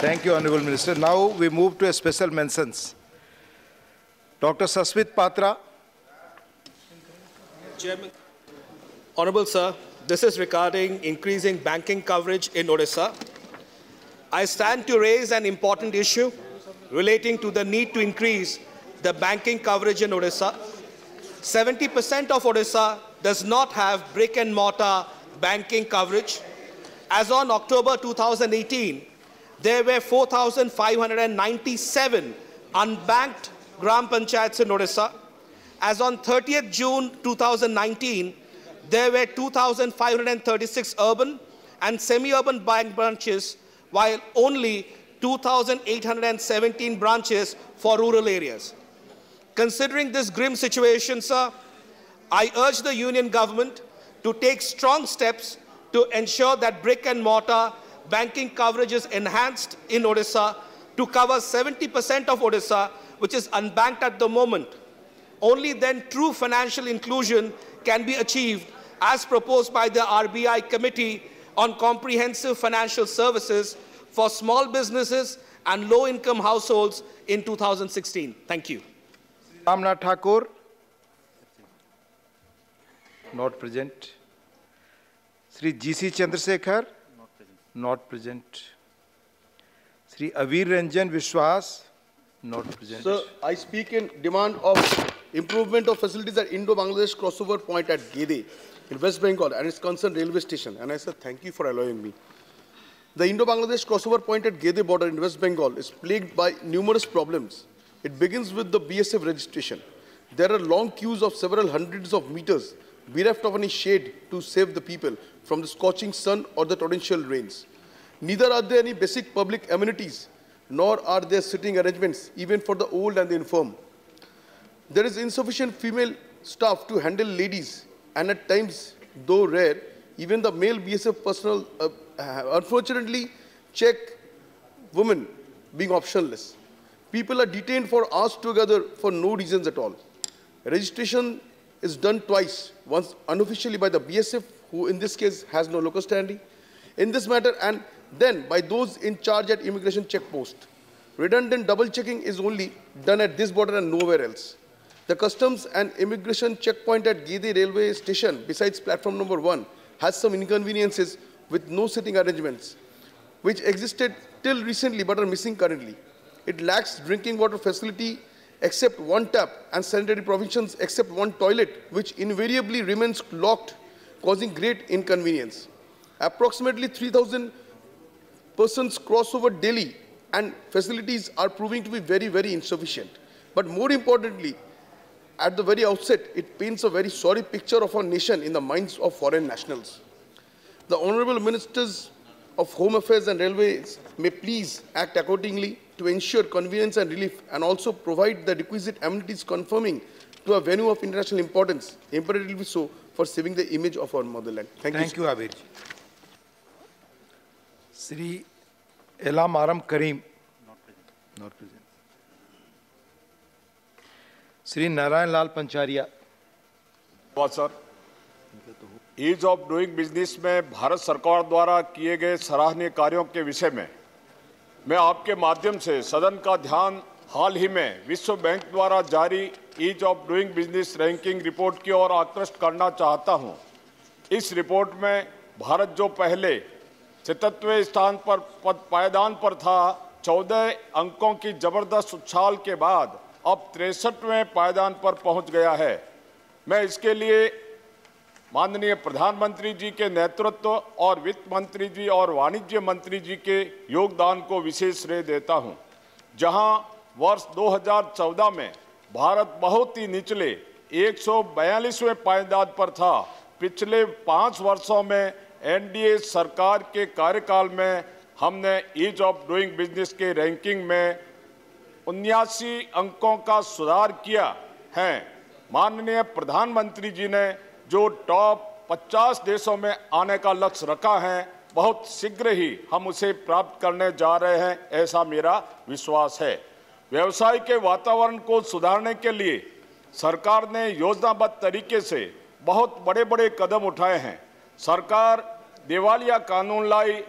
Thank you, Honorable Minister. Now we move to a special mentions. Dr. Sasmit Patra. Chairman. Honorable Sir, this is regarding increasing banking coverage in Odisha. I stand to raise an important issue relating to the need to increase the banking coverage in Odisha. 70% of Odisha does not have brick and mortar banking coverage. As on October 2018, there were 4,597 unbanked Gram Panchayats in Odisha. As on 30th June 2019, there were 2,536 urban and semi-urban bank branches, while only 2,817 branches for rural areas. Considering this grim situation, sir, I urge the Union Government to take strong steps to ensure that brick and mortar banking coverage is enhanced in Odisha to cover 70% of Odisha, which is unbanked at the moment. Only then true financial inclusion can be achieved as proposed by the RBI Committee on Comprehensive Financial Services for small businesses and low-income households in 2016. Thank you. Ramnath Thakur. Not present. Sri G.C. Chandrasekhar. Not present. Sri Avir Ranjan Vishwas. Not present. Sir, I speak in demand of improvement of facilities at Indo-Bangladesh crossover point at Gede in West Bengal and its concerned railway station. And I said, thank you for allowing me. The Indo-Bangladesh crossover point at Gede border in West Bengal is plagued by numerous problems. It begins with the BSF registration. There are long queues of several hundreds of meters bereft of any shade to save the people from the scorching sun or the torrential rains. Neither are there any basic public amenities, nor are there sitting arrangements, even for the old and the infirm. There is insufficient female staff to handle ladies, and at times, though rare, even the male BSF personnel, unfortunately, check women being optionless. People are detained for hours together for no reasons at all. Registration is done twice, once unofficially by the BSF, who in this case has no locus standi, in this matter, and then by those in charge at immigration checkpost. Redundant double checking is only done at this border and nowhere else. The customs and immigration checkpoint at Gede railway station, besides platform number 1, has some inconveniences with no sitting arrangements, which existed till recently but are missing currently. It lacks drinking water facility except one tap and sanitary provisions except one toilet, which invariably remains locked, causing great inconvenience. Approximately 3,000 persons cross over daily, and facilities are proving to be very, very insufficient. But more importantly, at the very outset, it paints a very sorry picture of our nation in the minds of foreign nationals. The Honorable Ministers of Home Affairs and Railways may please act accordingly to ensure convenience and relief, and also provide the requisite amenities conforming to a venue of international importance, imperatively so, for saving the image of our motherland. Thank you. Thank you, Abir. Sri Elam Aram Karim. Not present. Sri Narayan Lal Pancharia. Sir, ease of doing business में भारत सरकार द्वारा किए गए सराहनीय कार्यों के विषय में मैं आपके माध्यम से सदन का ध्यान हाल ही में विश्व बैंक द्वारा जारी ease of doing business ranking report की ओर आकृष्ट करना चाहता हूं। इस रिपोर्ट में भारत जो पहले 77वें स्थान पर पायदान पर था, 14 अंकों की जबरदस्त उछाल के बाद अब 63वें पायदान पर पहुंच गया है। मैं इसके लिए माननीय प्रधानमंत्री जी के नेतृत्व और वित्त मंत्री जी और वाणिज्य मंत्री जी के योगदान को विशेष श्रेय देता हूं। जहां वर्ष 2014 में भारत बहुत ही निचले 142वें पायदान पर था, पिछले 5 वर्षों में एनडीए सरकार के कार्यकाल में हमने ईज ऑफ डूइंग बिजनेस के रैंकिंग में 79 अंकों का सुधार किया है। माननीय प्रधानमंत्री जी ने जो टॉप 50 देशों में आने का लक्ष्य रखा है, बहुत शीघ्र ही हम उसे प्राप्त करने जा रहे हैं, ऐसा मेरा विश्वास है। व्यवसाय के वातावरण को सुधारने के लिए सरकार ने योजनाबद्ध तरीके से बहुत बड़े बड़े कदम उठाए हैं। सरकार दिवालिया कानून लाई,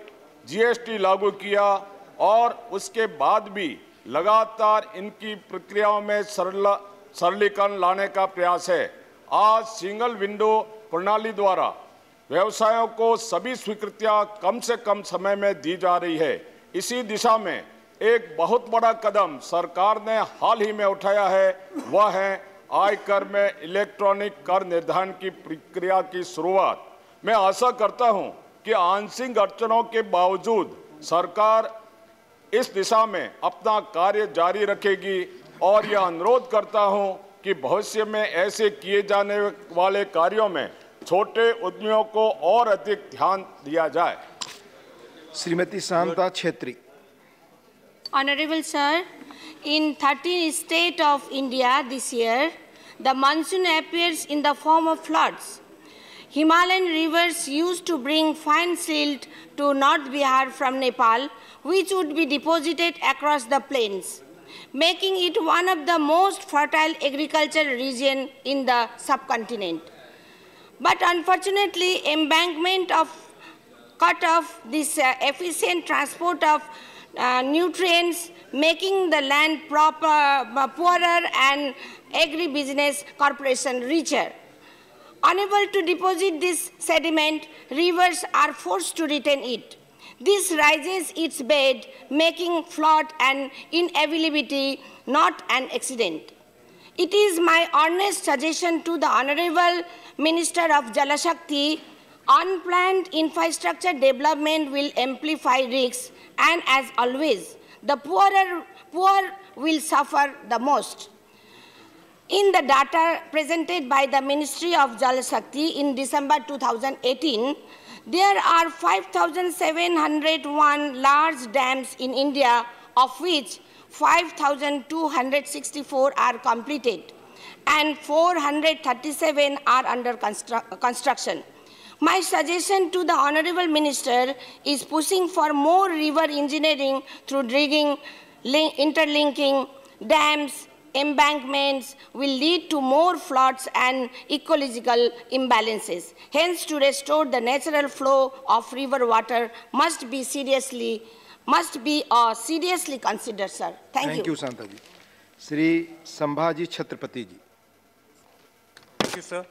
जीएसटी लागू किया, और उसके बाद भी लगातार इनकी प्रक्रियाओं में सरलीकरण लाने का प्रयास है। आज सिंगल विंडो प्रणाली द्वारा व्यवसायों को सभी स्वीकृतियां कम से कम समय में दी जा रही है। इसी दिशा में एक बहुत बड़ा कदम सरकार ने हाल ही में उठाया है, वह है आयकर में इलेक्ट्रॉनिक कर निर्धारण की प्रक्रिया की शुरुआत। मैं आशा करता हूं कि आंशिक अड़चनों के बावजूद सरकार इस दिशा में अपना कार्य जारी रखेगी और यह अनुरोध करता हूं कि भविष्य में ऐसे किए जाने वाले कार्यों में छोटे उद्यमियों को और अधिक ध्यान दिया जाए। Shrimati Shanta Chhetri. Honorable Sir, in 13 states of India this year, the monsoon appears in the form of floods. Himalayan rivers used to bring fine silt to North Bihar from Nepal, which would be deposited across the plains, making it one of the most fertile agricultural regions in the subcontinent. But unfortunately, embankment of cut off this efficient transport of nutrients, making the land poorer and agribusiness corporation richer. Unable to deposit this sediment, rivers are forced to retain it. This rises its bed, making flood and inavailability not an accident. It is my earnest suggestion to the Honorable Minister of Jal Shakti, unplanned infrastructure development will amplify risks, and as always, the poor will suffer the most. In the data presented by the Ministry of Jal Shakti in December 2018, there are 5,701 large dams in India, of which 5,264 are completed and 437 are under construction. My suggestion to the Honorable Minister is pushing for more river engineering through digging, interlinking, dams, embankments will lead to more floods and ecological imbalances. Hence, to restore the natural flow of river water must be seriously considered, sir. Thank you. Santa ji. Sri Sambhaji Chhatrapati ji. Thank you, sir.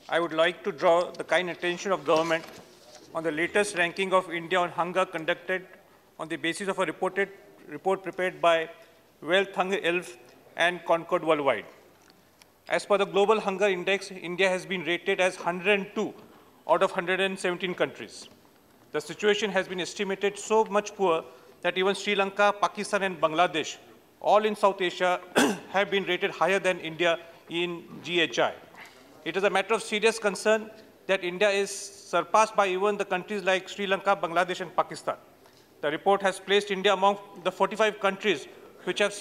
I would like to draw the kind attention of government on the latest ranking of India on hunger conducted on the basis of a report prepared by Wealth Hunger Elf and Concord Worldwide. As per the Global Hunger Index, India has been rated as 102 out of 117 countries. The situation has been estimated so much poor that even Sri Lanka, Pakistan, and Bangladesh, all in South Asia, have been rated higher than India in GHI. It is a matter of serious concern that India is surpassed by even the countries like Sri Lanka, Bangladesh, and Pakistan. The report has placed India among the 45 countries which have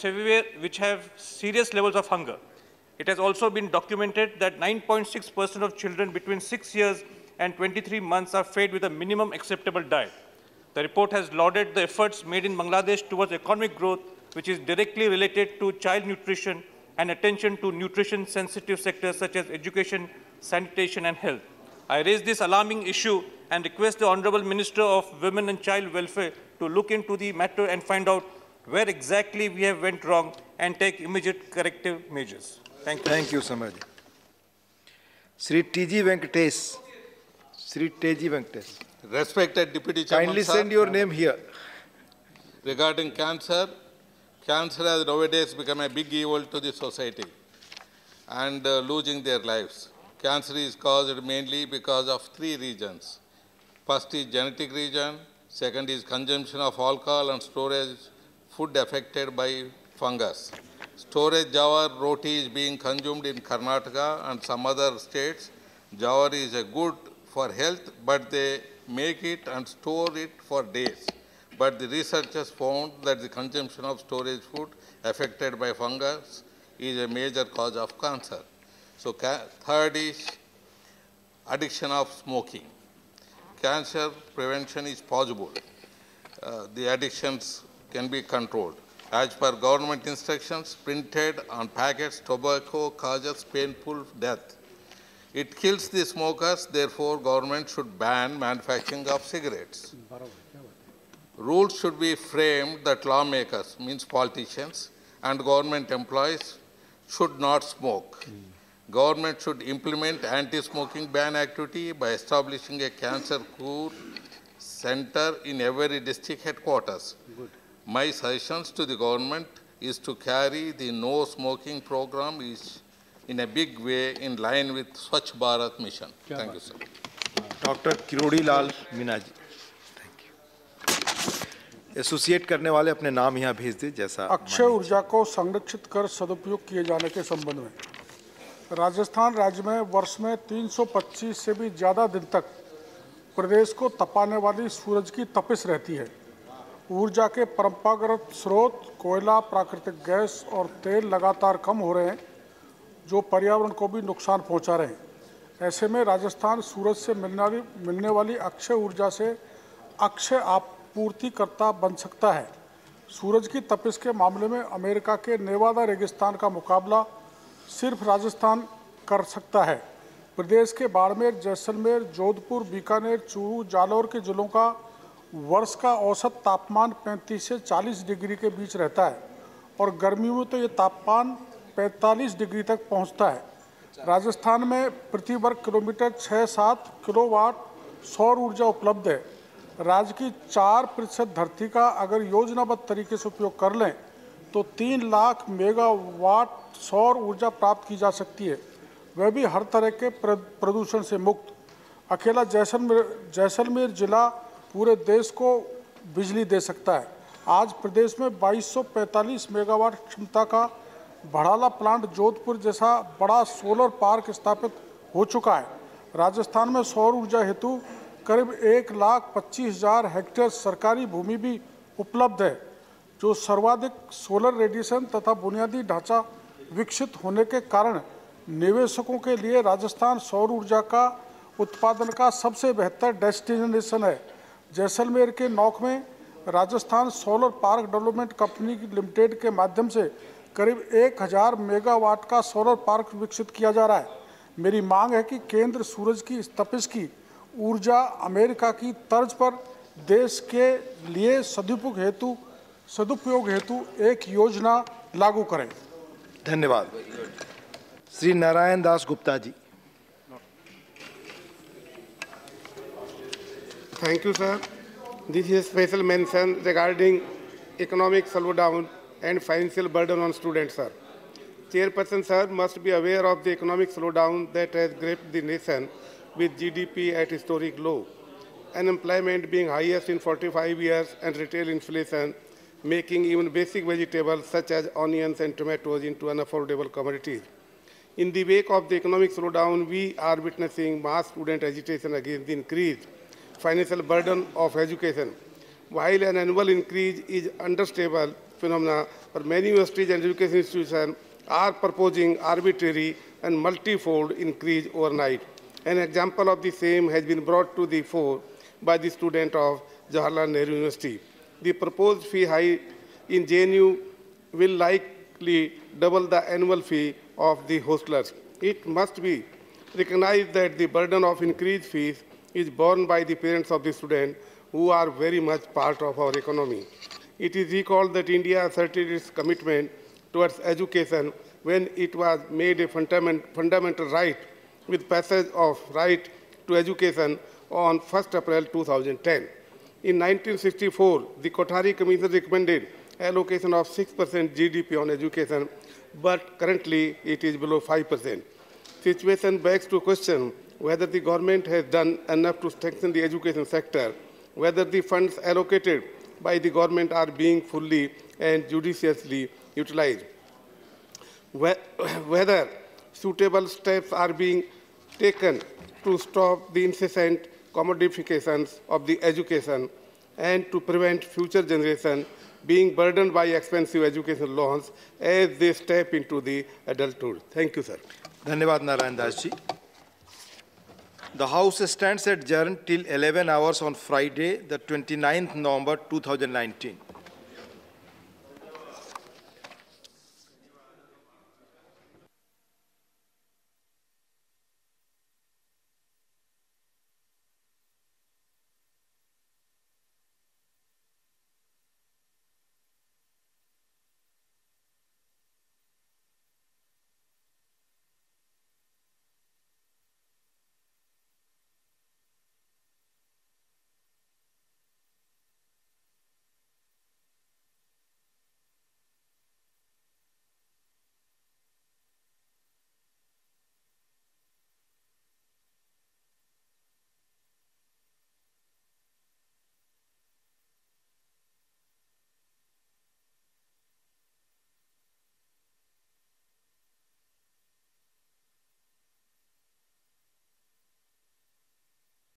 serious levels of hunger. It has also been documented that 9.6% of children between 6 years and 23 months are fed with a minimum acceptable diet. The report has lauded the efforts made in Bangladesh towards economic growth, which is directly related to child nutrition and attention to nutrition-sensitive sectors such as education, sanitation, and health. I raise this alarming issue and request the Honorable Minister of Women and Child Welfare to look into the matter and find out where exactly we have went wrong and take immediate corrective measures. Thank you. Thank you, Sambhaji. Sri T.G. Venkatesh. Sri T.G. Venkatesh. Respected Deputy Chairman, kindly send your name here. Regarding cancer, cancer has nowadays become a big evil to the society and losing their lives. Cancer is caused mainly because of 3 reasons. First is genetic reason, second is consumption of alcohol and storage food affected by fungus. Storage jawar roti is being consumed in Karnataka and some other states. Jawar is good for health, but they make it and store it for days. But the researchers found that the consumption of storage food affected by fungus is a major cause of cancer. So third is addiction of smoking. Cancer prevention is possible. The addictions can be controlled. As per government instructions printed on packets, tobacco causes painful death. It kills the smokers, therefore government should ban manufacturing of cigarettes. Rules should be framed that lawmakers, means politicians, and government employees should not smoke. Government should implement anti-smoking ban activity by establishing a cancer cure center in every district headquarters. Good. My suggestions to the government is to carry the no smoking program in a big way in line with Swachh Bharat mission. Thank you, sir. Dr. Kirodi Lal Meena ji. Thank you. Associate करने वाले अपने नाम यहाँ भेज दें जैसा अक्षय ऊर्जा को संरक्षित कर सदुपयोग किए जाने के संबंध में राजस्थान राज्य में वर्ष में 325 से भी ज़्यादा दिन तक प्रदेश को तपाने वाली सूरज की तपिश रहती है। ऊर्जा के परंपरागत स्रोत कोयला, प्राकृतिक गैस और तेल लगातार कम हो रहे हैं, जो पर्यावरण को भी नुकसान पहुंचा रहे हैं। ऐसे में राजस्थान सूरज से मिलने वाली अक्षय ऊर्जा से अक्षय आपूर्तिकर्ता बन सकता है। सूरज की तपिश के मामले में अमेरिका के नेवादा रेगिस्तान का मुकाबला सिर्फ राजस्थान कर सकता है। प्रदेश के बाड़मेर, जैसलमेर, जोधपुर, बीकानेर, चूरू, जालौर के जिलों का वर्ष का औसत तापमान 35 से 40 डिग्री के बीच रहता है और गर्मियों में तो ये तापमान 45 डिग्री तक पहुंचता है। राजस्थान में प्रति वर्ग किलोमीटर 6-7 किलोवाट सौर ऊर्जा उपलब्ध है। राज्य की 4% धरती का अगर योजनाबद्ध तरीके से उपयोग कर लें तो 3 लाख मेगावाट सौर ऊर्जा प्राप्त की जा सकती है, वह भी हर तरह के प्रदूषण से मुक्त। अकेला जैसलमेर जिला पूरे देश को बिजली दे सकता है। आज प्रदेश में 2245 मेगावाट क्षमता का भड़ाला प्लांट जोधपुर जैसा बड़ा सोलर पार्क स्थापित हो चुका है। राजस्थान में सौर ऊर्जा हेतु करीब 1,25,000 हेक्टेयर सरकारी भूमि भी उपलब्ध है, जो सर्वाधिक सोलर रेडिएशन तथा बुनियादी ढांचा विकसित होने के कारण निवेशकों के लिए राजस्थान सौर ऊर्जा का उत्पादन का सबसे बेहतर डेस्टिनेशन है। जैसलमेर के नौक में Rajasthan solar park development company limited के माध्यम से करीब 1000 मेगावाट का सोलर पार्क विकसित किया जा रहा है। मेरी मांग है कि केंद्र सूरज की इस तपिश की ऊर्जा अमेरिका की तर्ज पर देश के लिए सदुपयोग हेतु एक योजना लागू करें। धन्यवाद। Shri Narayan Das Gupta ji. Thank you, sir. This is a special mention regarding economic slowdown and financial burden on students, sir. Chairperson, sir, must be aware of the economic slowdown that has gripped the nation with GDP at historic low, unemployment being highest in 45 years, and retail inflation making even basic vegetables such as onions and tomatoes into unaffordable commodities. In the wake of the economic slowdown, we are witnessing mass student agitation against the increased financial burden of education. While an annual increase is understandable phenomena, but many universities and education institutions are proposing arbitrary and multifold increase overnight. An example of the same has been brought to the fore by the student of Jawaharlal Nehru University. The proposed fee hike in JNU will likely double the annual fee of the hostlers. It must be recognized that the burden of increased fees is borne by the parents of the student, who are very much part of our economy. It is recalled that India asserted its commitment towards education when it was made a fundamental right with passage of right to education on 1st April 2010. In 1964, the Kothari Commission recommended allocation of 6% GDP on education, but currently it is below 5%. Situation begs to question whether the government has done enough to strengthen the education sector, whether the funds allocated by the government are being fully and judiciously utilized, whether suitable steps are being taken to stop the incessant commodifications of the education and to prevent future generations being burdened by expensive education loans as they step into the adulthood. Thank you, sir. Dhanyavad Narayan Das ji. The House stands adjourned till 11 hours on Friday, the 29th November 2019.